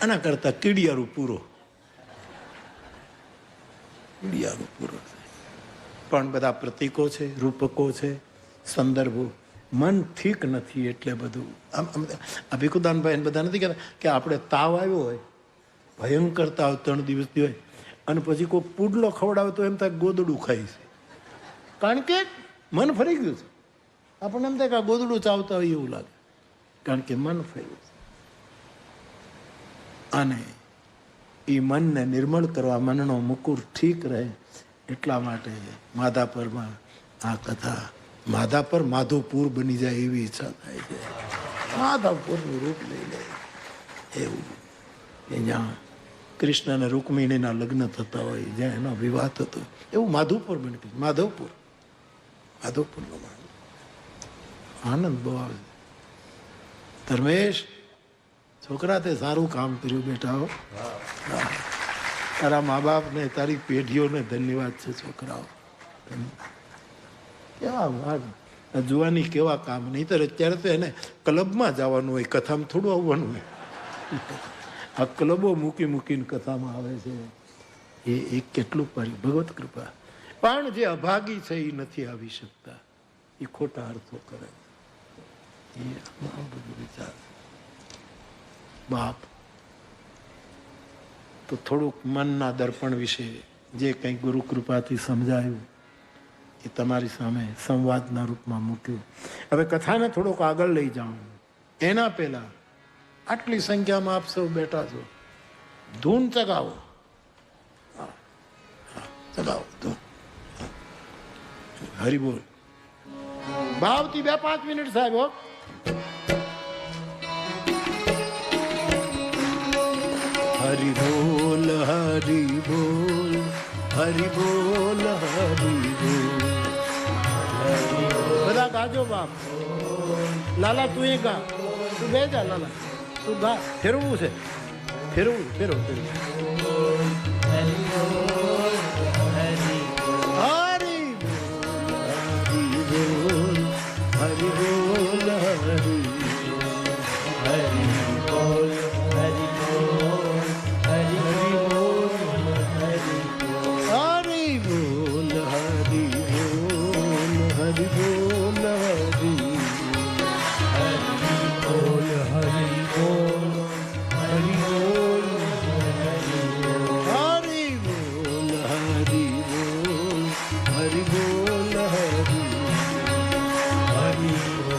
આના કરતા કીડિયારું પૂરો, કીડિયારું પૂરો છે. પણ બધા પ્રતીકો છે, રૂપકો છે, સંદર્ભો. મન ઠીક નથી એટલે બધું. આમ આ ભીખુદાનભાઈ બધા નથી કહેતા કે આપણે તાવ આવ્યો હોય, ભયંકર તાવ 3 દિવસથી હોય, અને પછી કોઈ પુડલો ખવડાવે તો એમ થાય ગોદડું ખાઈ છે, કારણ કે મન ફરી ગયું છે. આપણને એમ થાય કે આ ગોદડું ચાવતા હોય એવું લાગે, કારણ કે મન ફર્યું છે. અને એ મનને નિર્મળ કરવા, મનનો મુકુર ઠીક રહે એટલા માટે માધાપરમાં આ કથા, માધાપર માધોપુર બની જાય એવી ઈચ્છા થાય છે. માધાપુરનું રૂપ લઈ લે એવું, કે જ્યાં કૃષ્ણ અને રૂકમિણીના લગ્ન થતા હોય, જ્યાં એનો વિવાહ થતો હોય, એવું માધવપુર બની ગયું. માધવપુર, માધવપુરનો આનંદ બહુ આવે. ધર્મેશ, છોકરા તે સારું કામ કર્યું બેટા. હો, તારા મા બાપને, તારી પેઢીઓને ધન્યવાદ છે. છોકરાઓ કેવા વાત, જોવાની કેવા કામ. નહીં તો અત્યારે તો એને ક્લબમાં જવાનું હોય, કથામાં થોડું આવવાનું હોય. આ ક્લબો મૂકી મૂકીને કથામાં આવે છે. એ કેટલું પારી ભગવત કૃપા. પણ જે અભાગી છે એ નથી આવી શકતા, એ ખોટા અર્થો કરે. એ બધું વિચાર. બાપ તો થોડુંક મનના દર્પણ વિશે જે કંઈ ગુરુ કૃપાથી સમજાયું એ તમારી સામે સંવાદના રૂપમાં મૂક્યું. હવે કથાને થોડોક આગળ લઈ જાઉં એના પહેલા આટલી સંખ્યામાં આપ સૌ બેઠા છો, ધૂન ચગાવો. ચગાવો ધૂન. હરિબોલ ભાવથી 2-5 મિનિટ સાહેબ. હો, હરિ બોલ, હરિ બોલ, હરિ બોલ, હરિ બોલ. બધા ગાજો બાપ. લાલા તું એ ગા, તું બે જા લાલા, તું ગા. ફેરવું છે, ફેરવું, ફેરવું, ફેરવું. હરિ બોલ, હરિ બોલ, હરિ બોલ, હરિ બોલ, હરિ બોલ, હરિ બોલ, હરિ બોલ, હરિ બોલ, હરિ બોલ, હરિ બોલ, હરિ બોલ, હરિ બોલ, હરિ બોલ, હરિ બોલ, હરિ બોલ, હરિ બોલ.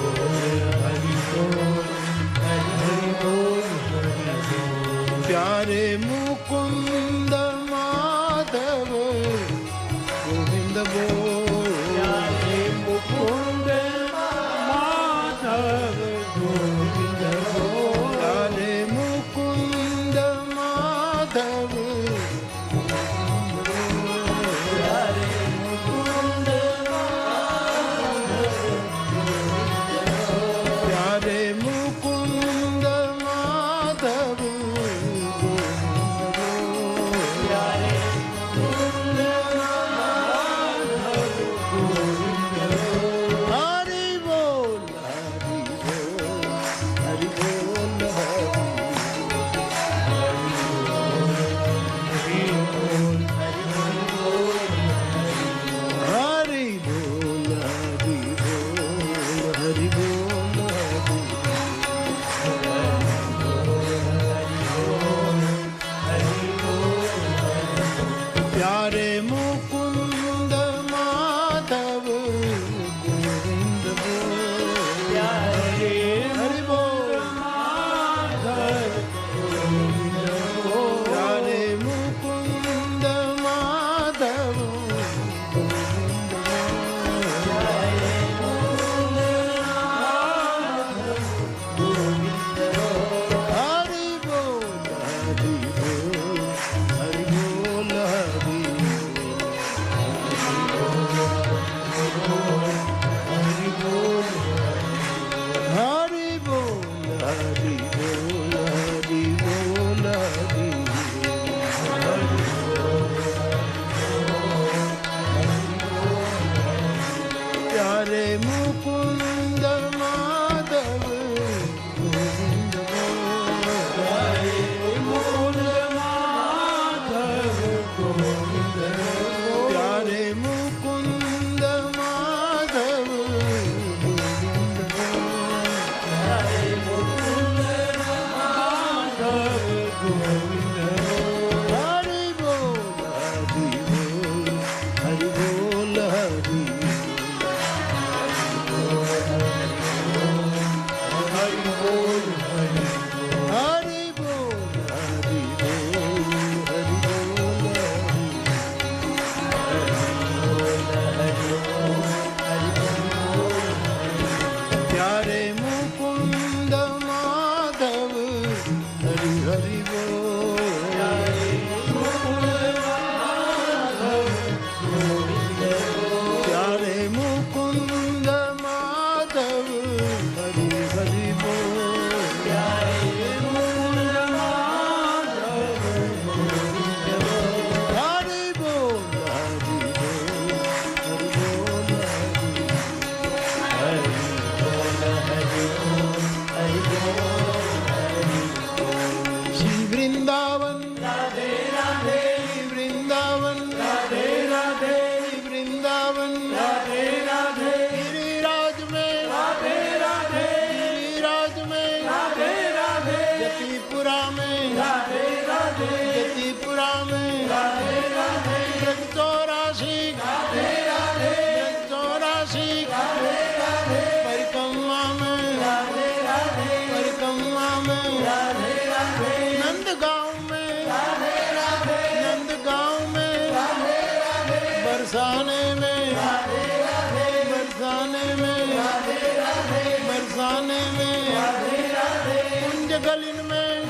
गलिन में,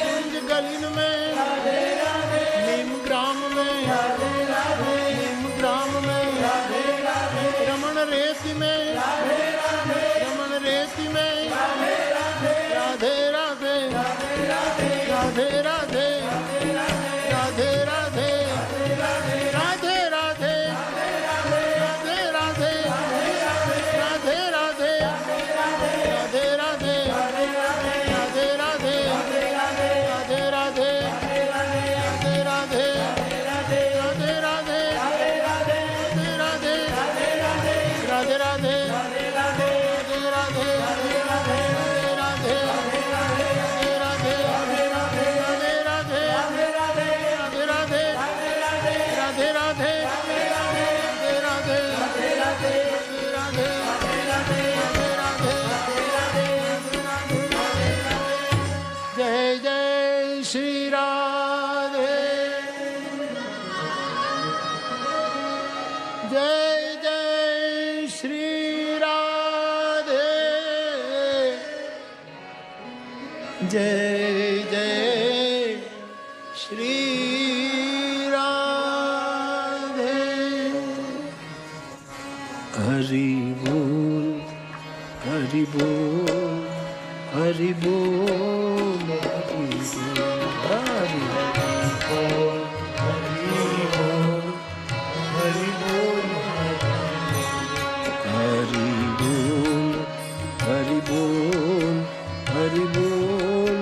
कुंज गलिन में, नीम ग्राम में, नीम ग्राम में, रमण रेति में, रमण रेति में, राधे राधे, राधे राधे, राधे राधे, राधे राधे, राधे राधे, राधे राधे, राधे राधे, राधे राधे, राधे राधे, राधे राधे, राधे राधे, राधे राधे, जय जय श्री राधे, जय जय श्री राधे, जय जय श्री राधे। हरि बोल, हरि बोल, हरि बोल, हरि बोल, हरि बोल, हरि बोल, हरि बोल, हरि बोल, हरि बोल, हरि बोल,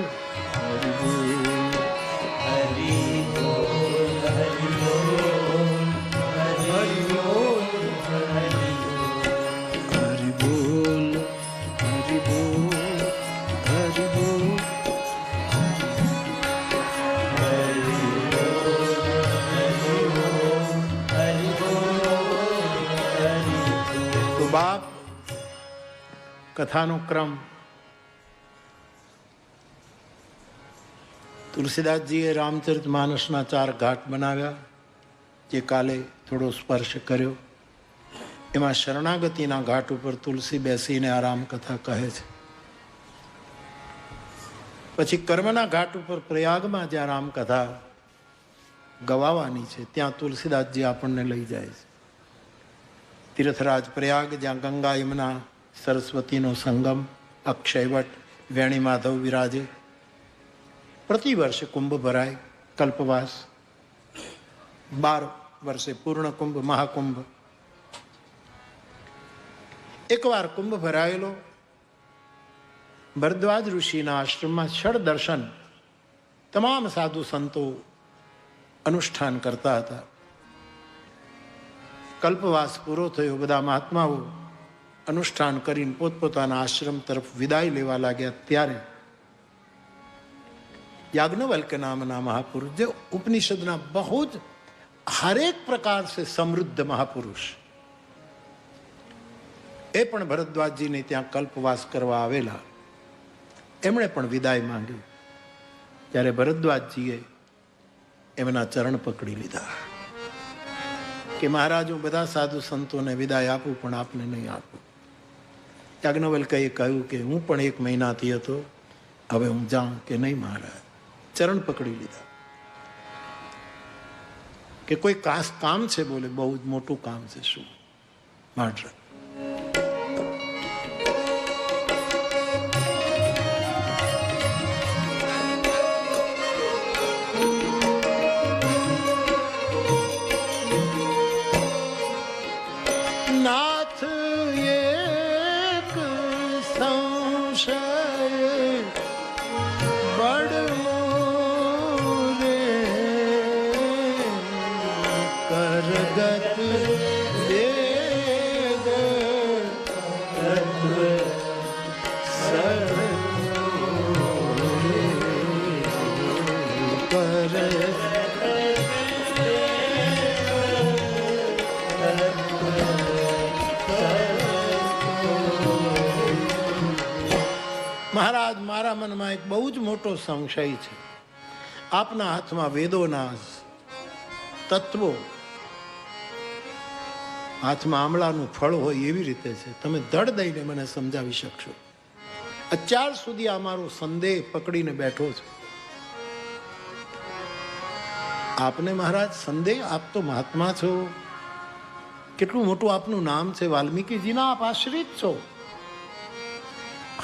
हरि बोल, हरि बोल, हरि बोल, हरि बोल, हरि बोल, हरि बोल। तो बाप कथाનો ક્રમ તુલસીદાસજીએ રામચરિત માનસના 4 ઘાટ બનાવ્યા, જે કાલે થોડો સ્પર્શ કર્યો. એમાં શરણાગતિના ઘાટ ઉપર તુલસી બેસીને આ રામકથા કહે છે. પછી કર્મના ઘાટ ઉપર પ્રયાગમાં જ્યાં રામકથા ગવાવાની છે ત્યાં તુલસીદાસજી આપણને લઈ જાય છે. તીર્થરાજ પ્રયાગ, જ્યાં ગંગા યમુના સરસ્વતીનો સંગમ, અક્ષયવટ, વેણી માધવ વિરાજે. પ્રતિવર્ષે કુંભ ભરાય, કલ્પવાસ. 12 વર્ષે પૂર્ણ કુંભ, મહાકુંભ. એકવાર કુંભ ભરાયેલો ભરદ્વાજ ઋષિના આશ્રમમાં ષડ દર્શન તમામ સાધુ સંતો અનુષ્ઠાન કરતા હતા. કલ્પવાસ પૂરો થયો, બધા મહાત્માઓ અનુષ્ઠાન કરીને પોતપોતાના આશ્રમ તરફ વિદાય લેવા લાગ્યા. ત્યારે યાજ્ઞવલ્ક્ય નામના મહાપુરુષ, જે ઉપનિષદના બહુ જ હરેક પ્રકાર સે સમૃદ્ધ મહાપુરુષ, એ પણ ભરદ્વાજજીને ત્યાં કલ્પવાસ કરવા આવેલા. એમણે પણ વિદાય માંગ્યું. ત્યારે ભરદ્વાજજીએ એમના ચરણ પકડી લીધા કે મહારાજ, હું બધા સાધુ સંતોને વિદાય આપું, પણ આપને નહીં આપું. યાજ્ઞવલ્ક્યએ કહ્યું કે હું પણ 1 મહિનાથી હતો, હવે હું જાઉં કે નહીં મહારાજ? ચરણ પકડી લીધા. કે કોઈ ખાસ કામ છે? બોલે બહુ જ મોટું કામ છે. શું? મહારાજ नाथ एक संशय बड़ मोरे करगत वेद तत्व सर्व कर મહારાજ, મારા મનમાં એક બહુ જ મોટો સંશય છે. આપના હાથમાં વેદોના તત્વો, હાથમાં આમળાનું ફળ હોય એવી રીતે છે. તમે દળ દઈને મને સમજાવી શકશો? અત્યાર સુધી આ મારો સંદેહ પકડીને બેઠો છે. આપને મહારાજ સંદેહ, આપ તો મહાત્મા છો, કેટલું મોટું આપનું નામ છે, વાલ્મીકીજીના આપ આશ્રિત છો.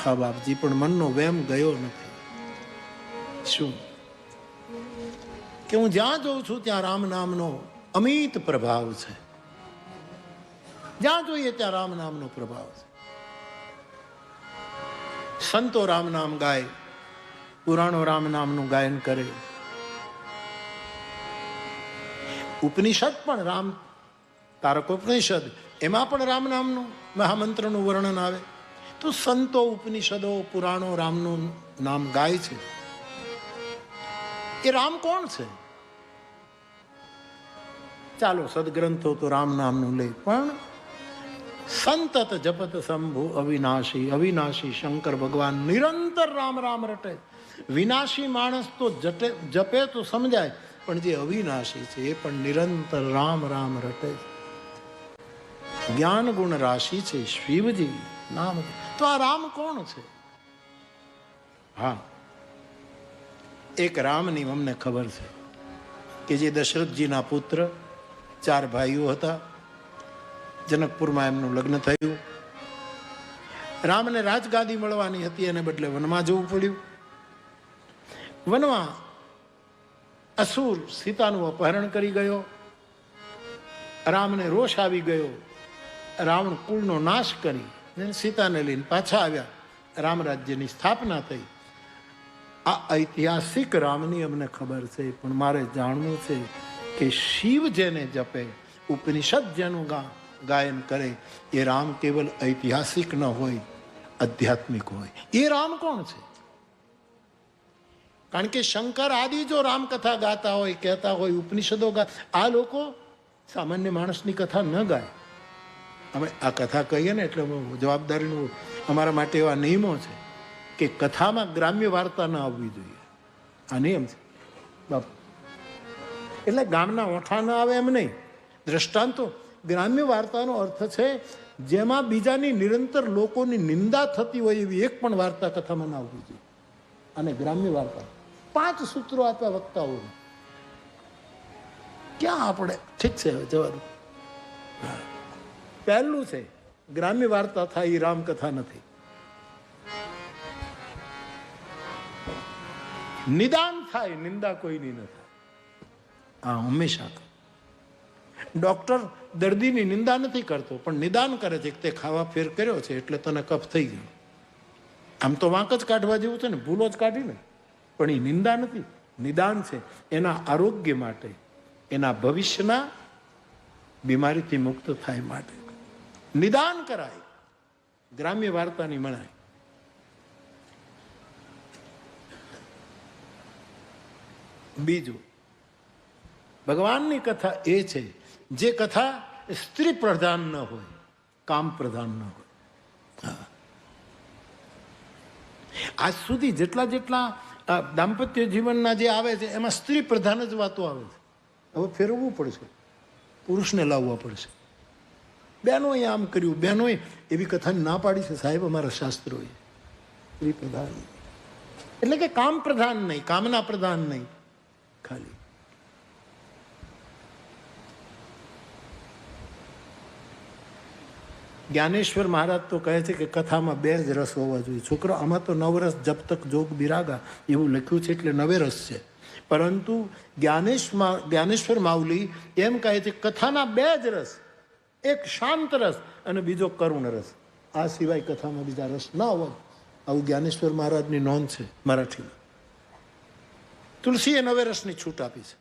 હા બાપજી, પણ મનનો વેમ ગયો નથી. શું કે હું જ્યાં જોઉં છું ત્યાં રામ નામનો અમિત પ્રભાવ છે. જ્યાં જોઈએ ત્યાં રામ નામનો પ્રભાવ છે. સંતો રામ નામ ગાય, પુરાણો રામ નામનું ગાયન કરે, ઉપનિષદ પણ રામ તારકોપનિષદ, એમાં પણ રામ નામનું મહામંત્રનું વર્ણન આવે. તો સંતો, ઉપનિષદો, પુરાણો રામનું નામ ગાય છે. એ રામ કોણ છે? ચાલો સદગ્રંથો તો રામ નામનું લે, પણ સંતત જપત શંભુ અવિનાશી, અવિનાશી શંકર ભગવાન નિરંતર રામ રામ રટે. વિનાશી માણસ તો જપે તો સમજાય, પણ જે અવિનાશી છે એ પણ નિરંતર રામ રામ રટે. જ્ઞાન ગુણ રાશિ છે શિવજી નામ. તો આ રામ કોણ છે? હા, એક રામની અમને ખબર છે કે જે દશરથજીના પુત્ર, 4 ભાઈઓ હતા. જનકપુરમાં એમનું લગ્ન થયું. રામને રાજગાદી મળવાની હતી, એને બદલે વનમાં જવું પડ્યું. વનમાં અસુર સીતાનું અપહરણ કરી ગયો. રામને રોષ આવી ગયો. રાવણ કુળનો નાશ કરી સીતાને લઈને પાછા આવ્યા. રામ રાજ્યની સ્થાપના થઈ. આ ઐતિહાસિક રામની અમને ખબર છે, પણ મારે જાણવું છે કે શિવ જેને જપે, ઉપનિષદ જેનું ગાયન કરે, એ રામ કેવલ ઐતિહાસિક ન હોય, આધ્યાત્મિક હોય. એ રામ કોણ છે? કારણ કે શંકર આદિ જો રામકથા ગાતા હોય, કહેતા હોય, ઉપનિષદો આ લોકો સામાન્ય માણસની કથા ન ગાય. અમે આ કથા કહીએ ને એટલે જવાબદારીનું અમારા માટે એવા નિયમો છે કે કથામાં ગ્રામ્ય વાર્તા ન આવવી જોઈએ. આ નિયમ છે બાપ. એટલે ગામના ઓઠા ન આવે એમ નહીં. દ્રષ્ટાંતો, ગ્રામ્ય વાર્તાનો અર્થ છે જેમાં બીજાની નિરંતર લોકોની નિંદા થતી હોય એવી એક પણ વાર્તા કથામાં ના આવવી જોઈએ. અને ગ્રામ્ય વાર્તા 5 સૂત્રો આપ્યા વક્તાઓ. ક્યાં આપણે ઠીક છે જવાનું. પહેલું છે ગ્રામ્ય વાર્તા થાય એ રામકથા નથી. નિદાન થાય, નિંદા કોઈની ન થાય. આ હંમેશા. ડોક્ટર દર્દીની નિંદા નથી કરતો, પણ નિદાન કરે છે કે તે ખાવા ફેર કર્યો છે એટલે તને કફ થઈ ગયો. આમ તો વાંક જ કાઢવા જેવું છે ને, ભૂલો જ કાઢીને, પણ એ નિંદા નથી, નિદાન છે. એના આરોગ્ય માટે, એના ભવિષ્યના બીમારીથી મુક્ત થાય માટે નિદાન કરાય. ગ્રામ્ય વાર્તાની મનાય. બીજું, ભગવાનની કથા એ છે જે કથા સ્ત્રી પ્રધાન ન હોય, કામ પ્રધાન ન હોય. આજ સુધી જેટલા દાંપત્ય જીવનના જે આવે છે એમાં સ્ત્રી પ્રધાન જ વાતો આવે છે. હવે ફેરવવું પડશે, પુરુષને લાવવા પડશે. બહેનોએ આમ કર્યું, બહેનોએ એવી કથાની ના પાડી છે સાહેબ અમારા શાસ્ત્રોએ. સ્ત્રી પ્રધાન એટલે કે કામ પ્રધાન નહીં, કામના પ્રધાન નહીં. ખાલી જ્ઞાનેશ્વર મહારાજ તો કહે છે કે કથામાં 2 જ રસ હોવા જોઈએ. છોકરો, આમાં તો 9 રસ જબ તક જોગ બિરાગા એવું લખ્યું છે એટલે 9 રસ છે. પરંતુ જ્ઞાનેશ્વર માઉલી એમ કહે છે કથાના 2 જ રસ, એક શાંત રસ અને બીજો કરુણ રસ. આ સિવાય કથામાં બીજા રસ ના હોય. આવું જ્ઞાનેશ્વર મહારાજની નોંધ છે મરાઠીમાં. તુલસીએ 9 રસની છૂટ આપી છે.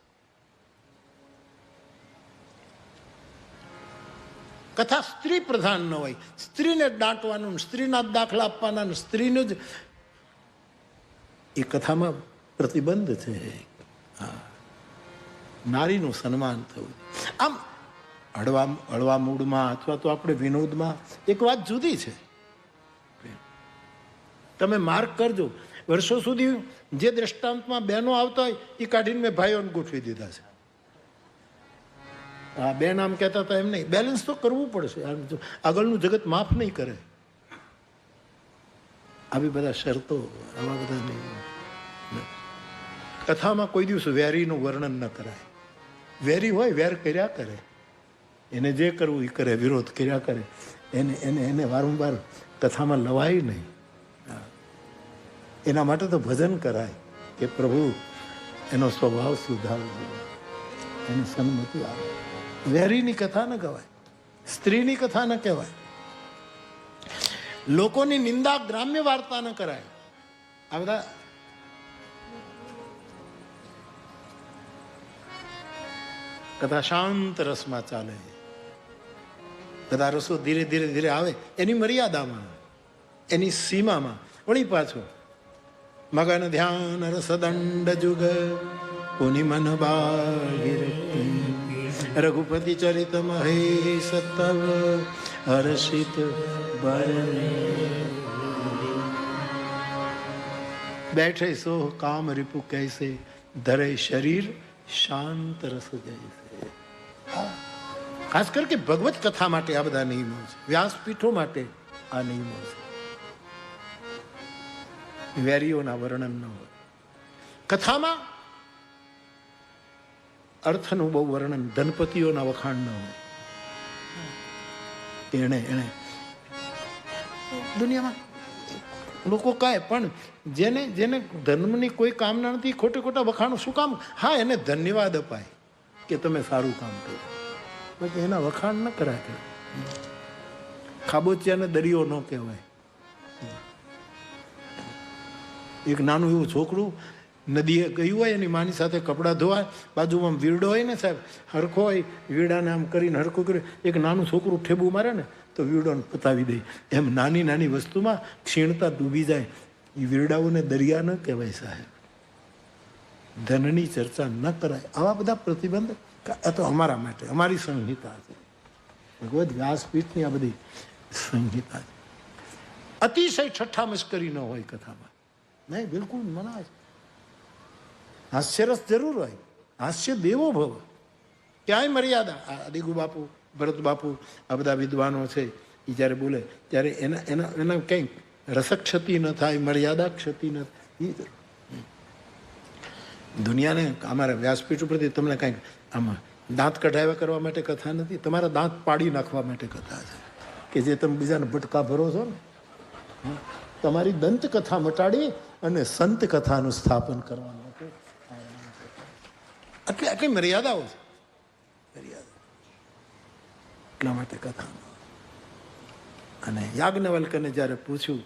કથા સ્ત્રી પ્રધાન ન હોય. સ્ત્રીને દાંટવાનું, સ્ત્રીના જ દાખલા આપવાના, સ્ત્રીનું જ એ કથામાં પ્રતિબંધ છે. નારીનું સન્માન થવું. આમ હળવા મૂડમાં અથવા તો આપણે વિનોદમાં એક વાત જુદી છે. તમે માર્ક કરજો, વર્ષો સુધી જે દ્રષ્ટાંતમાં બહેનો આવતા હોય એ કાઢીને મેં ભાઈઓને ગોઠવી દીધા છે. હા, બેન આમ કહેતા હતા એમ નહીં. બેલેન્સ તો કરવું પડશે. આગળનું જગત માફ નહીં કરે. આવી બધા શરતો, આવા બધા નિયમો. કથામાં કોઈ દિવસ વેરીનું વર્ણન ન કરાય. વેરી હોય વેર કર્યા કરે, એને જે કરવું એ કરે, વિરોધ કર્યા કરે, એને એને એને વારંવાર કથામાં લવાય નહીં. એના માટે તો ભજન કરાય કે પ્રભુ એનો સ્વભાવ સુધારજો, એને સન્મતિ આવે. વેરીની કથા ન કહેવાય, સ્ત્રીની કથા ન કહેવાય, લોકોની નિંદા ગ્રામ્ય વાર્તા ન કરાય. આ બધા કથા શાંત રસમાં ચાલે. બધા રસો ધીરે ધીરે ધીરે આવે એની મર્યાદામાં, એની સીમામાં. વળી પાછો મગન ધ્યાન રસદંડ જુગ પુનિ મન બાહિર રઘુપતિ ચરિત મહેશ તવ હર્ષિત બરને બેઠે સો કામ રિપુ કૈસે ધરે શરીર શાંત રસ જૈસે. ખાસ કર કે ભગવત કથા માટે આ બધા નિયમો છે, વ્યાસપીઠો માટે આ નિયમો છે. વેરીઓના વર્ણન ન હોય કથામાં, અર્થનું બહુ વર્ણન, ધનપતિઓના વખાણ ન હોય. એને દુનિયામાં લોકો કહે પણ જેને જેને ધર્મની કોઈ કામના નથી, ખોટે ખોટા વખાણો શું કામ? હા, એને ધન્યવાદ અપાય કે તમે સારું કામ કર્યું, બાકી એના વખાણ ન કરાય. ખાબોચિયાને દરિયો ન કહેવાય. એક નાનું એવું છોકરું નદીએ ગયું હોય, એની માની સાથે કપડાં ધોવાય, બાજુમાં વીરડો હોય ને સાહેબ, હરખો હોય, વીરડાને આમ કરીને હરખું કર્યું, એક નાનું છોકરું ઠેબુ મારે ને તો વીરડોને પતાવી દે. એમ નાની નાની વસ્તુમાં ક્ષીણતા ડૂબી જાય. એ વીરડાઓને દરિયા ન કહેવાય સાહેબ. ધનની ચર્ચા ન કરાય. આવા બધા પ્રતિબંધ આ તો અમારા માટે, અમારી સંહિતા છે. ભગવદ્ વ્યાસપીઠની આ બધી સંહિતા છે. અતિશય ઠઠ્ઠા મશ્કરી ન હોય કથામાં, નહીં, બિલકુલ મના છે. હાસ્યરસ જરૂર હોય, હાસ્ય દેવો ભવ, ક્યાંય મર્યાદા. આદિગુ બાપુ, ભરત બાપુ, આ બધા વિદ્વાનો છે, એ જ્યારે બોલે ત્યારે એના એના એના કંઈક રસક ક્ષતિ ન થાય, મર્યાદા ક્ષતિ ન થાય. દુનિયાને અમારા વ્યાસપીઠ ઉપરથી તમને કંઈક આમાં દાંત કઢાવ્યા કરવા માટે કથા નથી, તમારા દાંત પાડી નાખવા માટે કથા છે. કે જે તમે બીજાને ભટકા ભરો છો ને, તમારી દંત કથા મટાડી અને સંત કથાનું સ્થાપન કરવાનું. આટલી આટલી મર્યાદાઓ છે, મર્યાદા. એટલા માટે કથા. અને યાજ્ઞવલ્કને જ્યારે પૂછ્યું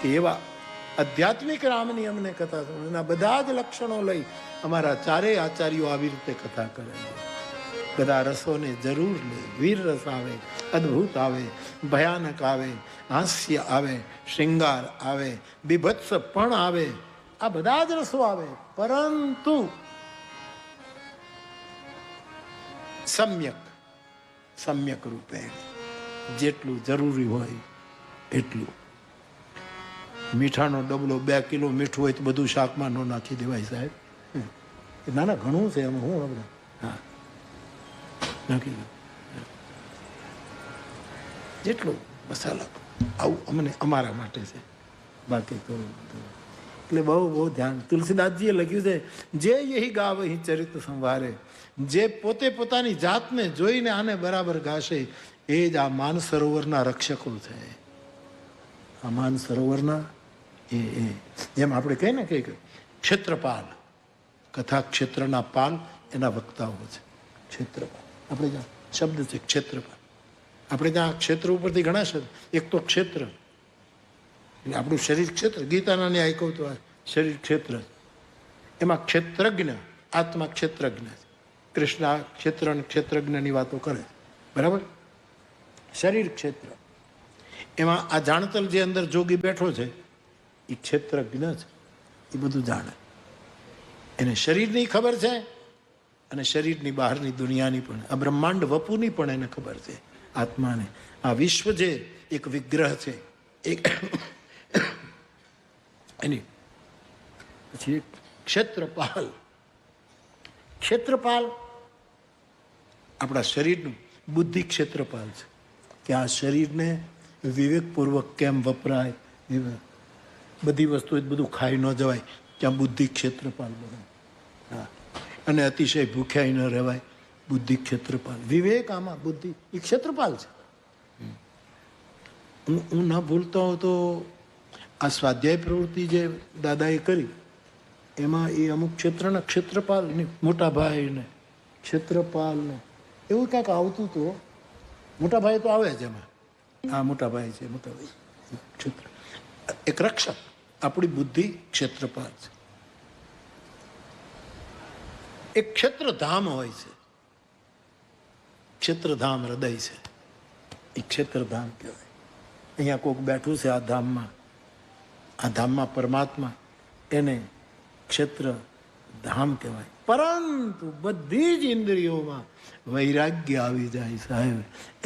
કે એવા આધ્યાત્મિક રામની અમને કથા, એના બધા જ લક્ષણો લઈ અમારા ચારેય આચાર્યો આવી રીતે કથા કરે. બધા રસોને જરૂર લે. વીર રસ આવે, અદ્ભુત આવે, ભયાનક આવે, હાસ્ય આવે, શૃંગાર આવે, બીભત્સ પણ આવે, આ બધા જ રસો આવે. પરંતુ સમ્યક રૂપે જેટલું જરૂરી હોય એટલું. મીઠાનો ડબલો 2 કિલો મીઠું હોય તો બધું શાકમાં ન નાખી દેવાય સાહેબ. નાના ઘણું છે એમાં, હું આપણે હા નાખી દઉં જેટલું મસાલા. આવું અમને અમારા માટે છે, બાકી તો એટલે બહુ ધ્યાન. તુલસીદાસજીએ લખ્યું છે, જે યહી ગાવ અહીં ચરિત સંવારે, જે પોતે પોતાની જાતને જોઈને આને બરાબર ગાશે એ જ આ માન સરોવરના રક્ષકો છે. આ માન સરોવરના એમ આપણે કહીએ ને કે ક્ષેત્રપાલ, કથા ક્ષેત્રના પાલ એના વક્તાઓ છે. ક્ષેત્રપાલ આપણે જ્યાં શબ્દ છે ક્ષેત્રપાલ. આપણે ત્યાં ક્ષેત્ર ઉપરથી ઘણા શબ્દ. એક તો ક્ષેત્ર એટલે આપણું શરીર ક્ષેત્ર, ગીતાના ન્યાય કહું તો શરીર ક્ષેત્ર, એમાં ક્ષેત્રજ્ઞ, આત્મા ક્ષેત્રજ્ઞ. કૃષ્ણ ક્ષેત્ર અને ક્ષેત્રજ્ઞની વાતો કરે, બરાબર. શરીર ક્ષેત્ર, એમાં આ જાણતલ જે અંદર જોગી બેઠો છે એ ક્ષેત્રજ્ઞ છે, એ બધું જાણે. એને શરીરની ખબર છે અને શરીરની બહારની દુનિયાની પણ, આ બ્રહ્માંડ વપુની પણ એને ખબર છે, આત્માને. આ વિશ્વ જે એક વિગ્રહ છે, એક એની પછી ક્ષેત્રપાલ. ક્ષેત્રપાલ આપણા શરીરનું બુદ્ધિ ક્ષેત્રપાલ છે, કે આ શરીરને વિવેકપૂર્વક કેમ વપરાય. બધી વસ્તુ બધું ખાઈ ન જવાય, ત્યાં બુદ્ધિ ક્ષેત્રપાલ બને. હા, અને અતિશય ભૂખ્યાય ન રહેવાય, બુદ્ધિ ક્ષેત્રપાલ. વિવેક આમાં બુદ્ધિ એ ક્ષેત્રપાલ છે. હું ન ભૂલતો હોઉં તો આ સ્વાધ્યાય પ્રવૃત્તિ જે દાદાએ કરી એમાં એ અમુક ક્ષેત્રના ક્ષેત્રપાલ ને મોટા ભાઈ ને ક્ષેત્રપાલ ને એવું ક્યાંક આવતું હતું. મોટા ભાઈ તો આવે જ એમાં. આ મોટા ભાઈ છે, મોટા ભાઈ ક્ષેત્ર એક રક્ષક. આપણી બુદ્ધિ ક્ષેત્રપાલ છે. એક ક્ષેત્રધામ હોય છે, ક્ષેત્રધામ હૃદય છે, એ ક્ષેત્રધામ કહેવાય. અહીંયા કોઈક બેઠું છે આ ધામમાં, આ ધામમાં પરમાત્મા, એને ક્ષેત્ર ધામ કહેવાય. પરંતુ બધી જ ઇન્દ્રિયોમાં વૈરાગ્ય આવી જાય સાહેબ,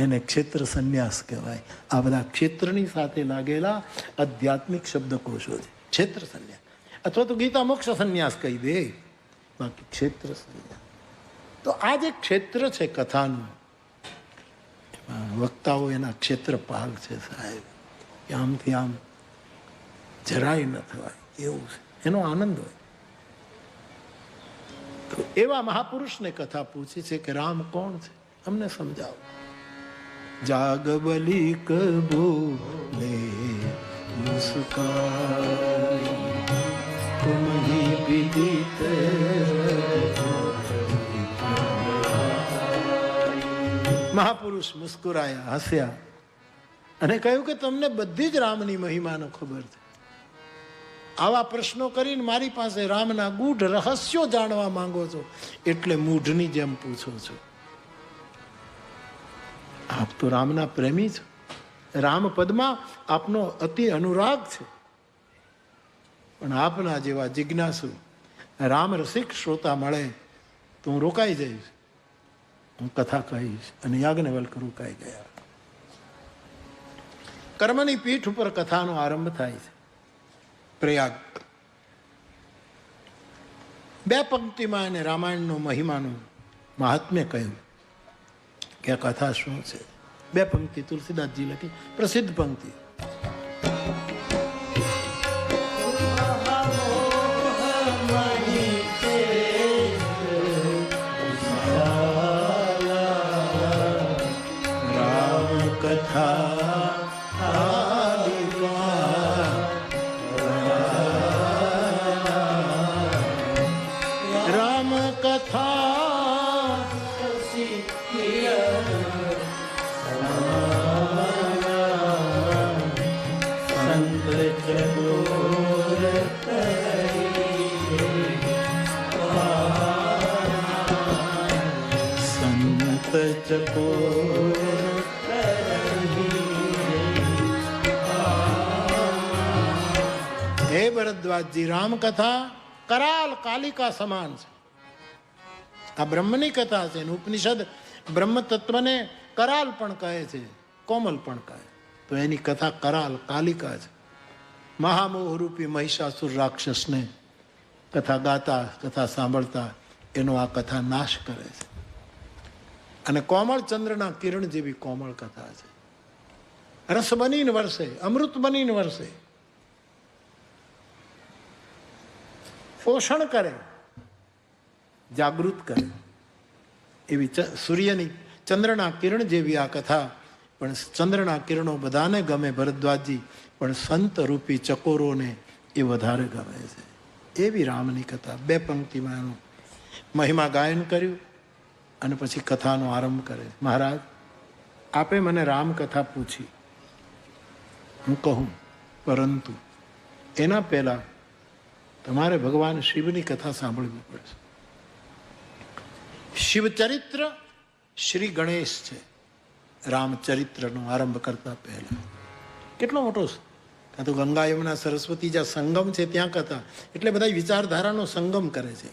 એને ક્ષેત્ર સંન્યાસ કહેવાય. આ બધા ક્ષેત્રની સાથે લાગેલા આધ્યાત્મિક શબ્દકોશો છે. ક્ષેત્ર સંન્યાસ અથવા તો ગીતા મોક્ષ સંન્યાસ કહી દે, બાકી ક્ષેત્ર સંન્યાસ. તો આ જે ક્ષેત્ર છે કથાનું, વક્તાઓ એના ક્ષેત્રપાલ છે સાહેબ. કે આમથી આમ જરાય ન થવાય એવું છે, એનો આનંદ હોય. તો એવા મહાપુરુષને કથા પૂછી છે કે રામ કોણ છે, અમને સમજાવો. જાગબલી કબોલે મુસ્કાન તુમહી વિદિત મહાપુરુષ મુસ્કુરાયા, હસ્યા અને કહ્યું કે તમને બધી જ રામની મહિમાનો ખબર છે. આવા પ્રશ્નો કરીને મારી પાસે રામના ગૂઢ રહસ્યો જાણવા માંગો છો, એટલે મૂઢની જેમ પૂછો છો. આપ તો રામના પ્રેમી છો, રામ પદમાં આપનો અતિ અનુરાગ છે. પણ આપના જેવા જિજ્ઞાસુ રામ રસિક શ્રોતા મળે તો હું રોકાઈ જઈશ, હું કથા કહીશ. અને યાજ્ઞવલ્ક રોકાઈ ગયા. કર્મની પીઠ ઉપર કથાનો આરંભ થાય છે. પ્રયાગ 2 પંક્તિમાં એને રામાયણનો મહિમાનું મહાત્મ્ય કહ્યું કે આ કથા શું છે. 2 પંક્તિ તુલસીદાસજી લખી, પ્રસિદ્ધ પંક્તિ. રામ કથા હે ભરદ્વાજજી, રામકથા કરાલ કાલિકા સમાન છે. આ બ્રહ્મની કથા છે. ઉપનિષદ બ્રહ્મ તત્વને કરાલ પણ કહે છે, કોમલ પણ કહે. તો એની કથા કરાલ કાલિકા છે. મહામોહરૂપી મહિષાસુર રાક્ષસને કથા ગાતા, કથા સાંભળતા એનો આ કથા નાશ કરે છે. અને કોમળ ચંદ્રના કિરણ જેવી કોમળ કથા છે. રસ બનીને વરસે, અમૃત બનીને વરસે, પોષણ કરે, જાગૃત કરે એવી સૂર્યની ચંદ્રના કિરણ જેવી આ કથા. પણ ચંદ્રના કિરણો બધાને ગમે ભરદ્વાજજી, પણ સંત રૂપી ચકોરોને એ વધારે ગમે છે. એવી રામની કથા. 2 પંક્તિમાં એનું મહિમા ગાયન કર્યું અને પછી કથાનો આરંભ કરે. મહારાજ, આપે મને રામકથા પૂછી, હું કહું, પરંતુ એના પહેલા તમારે ભગવાન શિવની કથા સાંભળવી પડશે. શિવચરિત્ર શ્રી ગણેશ છે રામચરિત્રનો આરંભ કરતા પહેલા. કેટલો મોટો છે. કાં તો ગંગા યમુના સરસ્વતી જ્યાં સંગમ છે ત્યાં કથા, એટલે બધા વિચારધારાનો સંગમ કરે છે.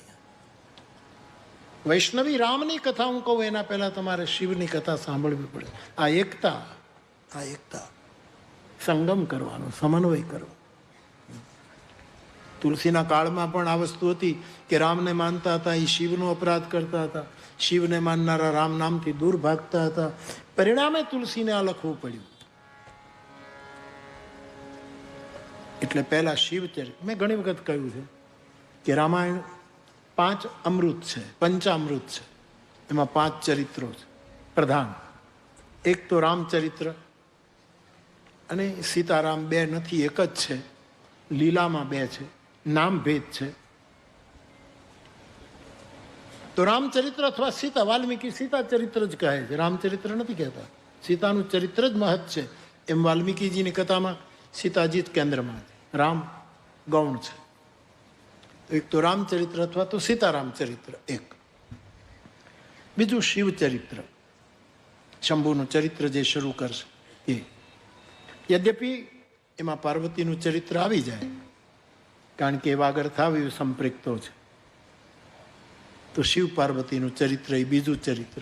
વૈષ્ણવી રામની કથા હું કહું એના પહેલા તમારે શિવની કથા સાંભળવી પડે. આ એકતા સંગમ કરવાનો, સમન્વય કરવો. તુલસીના કાળમાં પણ આ વસ્તુ હતી કે રામને માનતા હતા એ શિવનો અપરાધ કરતા હતા, શિવને માનનારા રામ નામથી દૂર ભાગતા હતા. પરિણામે તુલસીને આ લખવું પડ્યું. એટલે પહેલા શિવચરિત્ર. મેં ઘણી વખત કહ્યું છે કે રામાયણ 5 અમૃત છે, પંચામૃત છે. એમાં 5 ચરિત્રો છે પ્રધાન. એક તો રામચરિત્ર, અને સીતારામ 2 નથી, એક જ છે. લીલામાં 2 છે, નામ ભેદ છે. તો રામચરિત્ર અથવા સીતા, વાલ્મીકી સીતા ચરિત્ર જ કહે છે, રામચરિત્ર નથી કહેતા. સીતાનું ચરિત્ર જ મહત્વ છે. એમ વાલ્મીકીજીની કથામાં સીતાજી જ કેન્દ્રમાં છે, રામ ગૌણ છે. એક તો રામચરિત્ર અથવા તો સીતારામ ચરિત્ર એક. બીજું શિવચરિત્ર, શંભુનું ચરિત્ર જે શરૂ કરશે એ. યદ્યપિ એમાં પાર્વતીનું ચરિત્ર આવી જાય, કારણ કે એ વાગર થાવ્યું સંપ્રેક્તો છે. તો શિવ પાર્વતીનું ચરિત્ર એ બીજું ચરિત્ર.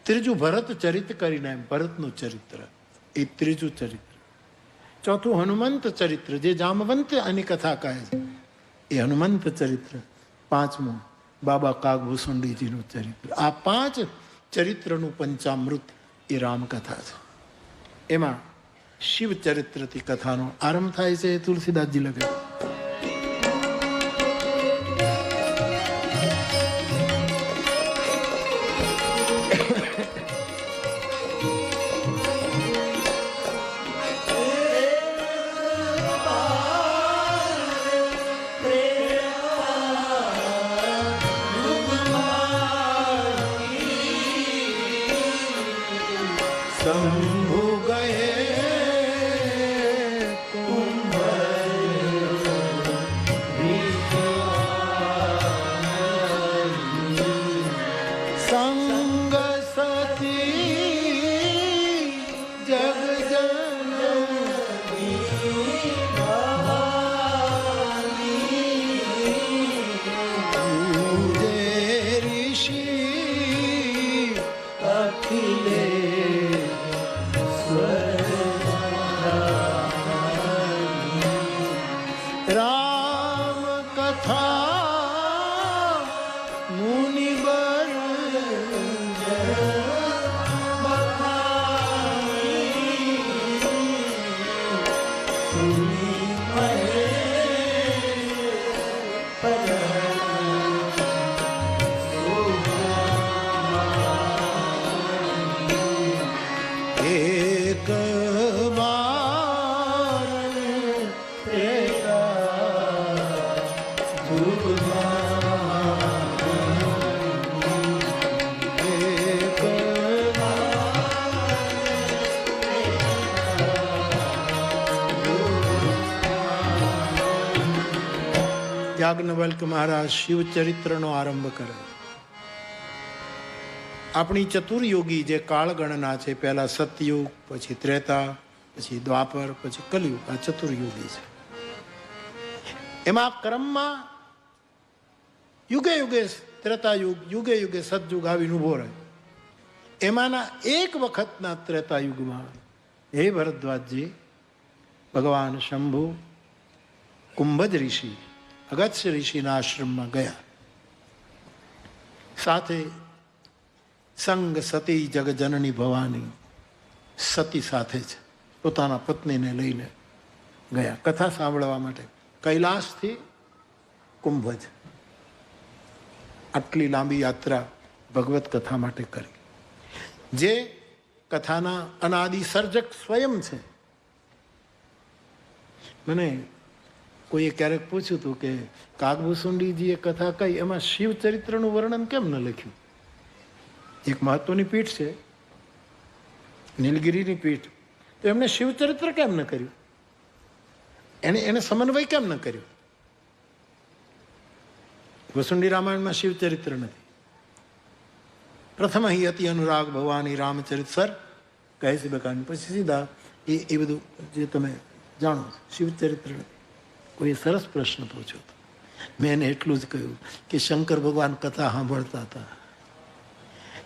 ત્રીજું ભરત ચરિત્ર કરીને એમ ભરતનું ચરિત્ર એ ત્રીજું ચરિત્ર. ચોથું હનુમંત ચરિત્ર, જે જામવંત એની કથા કહે છે, એ હનુમંત ચરિત્ર. પાંચમું બાબા કાગભૂષુંડીજીનું ચરિત્ર. આ 5 ચરિત્રનું પંચામૃત એ રામકથા છે. એમાં શિવ ચરિત્રથી કથાનો આરંભ થાય છે. તુલસીદાસજી લખે શંભુ ગયે સંગ સતી જગ ઋષિ અખિલે રામ કથા મુનિબર એક યાજ્ઞવલ્ક મહારાજ શિવચરિત્રનો આરંભ કરે. આપણી ચતુર્યુગી જે કાળગણના છે, પહેલા સતયુગ, પછી ત્રેતા, પછી દ્વાપર, પછી કલયુગ, આ ચતુર્યુગી છે. એમાં ક્રમમાં યુગે યુગે ત્રેતાયુગ, યુગે યુગે સતયુગ આવીને ઉભો રહે. એમાંના એક વખતના ત્રેતાયુગમાં હે ભરદ્વાજજી, ભગવાન શંભુ કુંભજ ઋષિ અગસ્ત્ય ઋષિના આશ્રમમાં ગયા. સાથે સંગ સતી જગજનની ભવાની સતી સાથે જ પોતાના પત્નીને લઈને ગયા કથા સાંભળવા માટે. કૈલાસથી કુંભજ આટલી લાંબી યાત્રા ભગવત કથા માટે કરી. જે કથાના અનાદિ સર્જક સ્વયં છે. મને કોઈએ ક્યારેક પૂછ્યું હતું કે કાગભૂષુંડીજીએ કથા કહી, એમાં શિવ ચરિત્રનું વર્ણન કેમ ન લખ્યું? એક મહત્વની પીઠ છે, નીલગિરીની પીઠ, તો એમને શિવચરિત્ર કેમ ન કર્યું? એને સમન્વય કેમ ન કર્યો? ભૂષુંડી રામાયણમાં શિવચરિત્ર નથી. પ્રથમ અહીં અતિ અનુરાગ ભવાની રામચરિત સર કહે છે બકાની, પછી સીધા એ બધું જે તમે જાણો શિવચરિત્ર નથી. કોઈ સરસ પ્રશ્ન પૂછ્યો હતો. મેં એને એટલું જ કહ્યું કે શંકર ભગવાન કથા સાંભળતા હતા,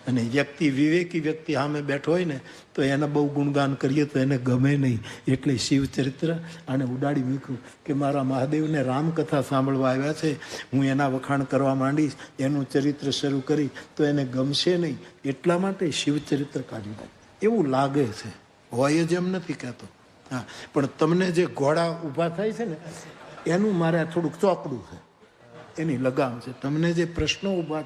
અને વ્યક્તિ વિવેકી વ્યક્તિ સામે બેઠો હોય ને તો એના બહુ ગુણગાન કરીએ તો એને ગમે નહીં. એટલે શિવચરિત્ર આને ઉડાડી મૂક્યું કે મારા મહાદેવને રામકથા સાંભળવા આવ્યા છે, હું એના વખાણ કરવા માંડીશ, એનું ચરિત્ર શરૂ કરી તો એને ગમશે નહીં. એટલા માટે શિવચરિત્ર કાઢી નાખ્યું. એવું લાગે છે, હોય જ એમ નથી કહેતો. હા, પણ તમને જે ઘોડા ઊભા થાય છે ને એનું મારે થોડુંક ચોકડું છે, એની લગામ છે. તમને જે પ્રશ્નો ઊભા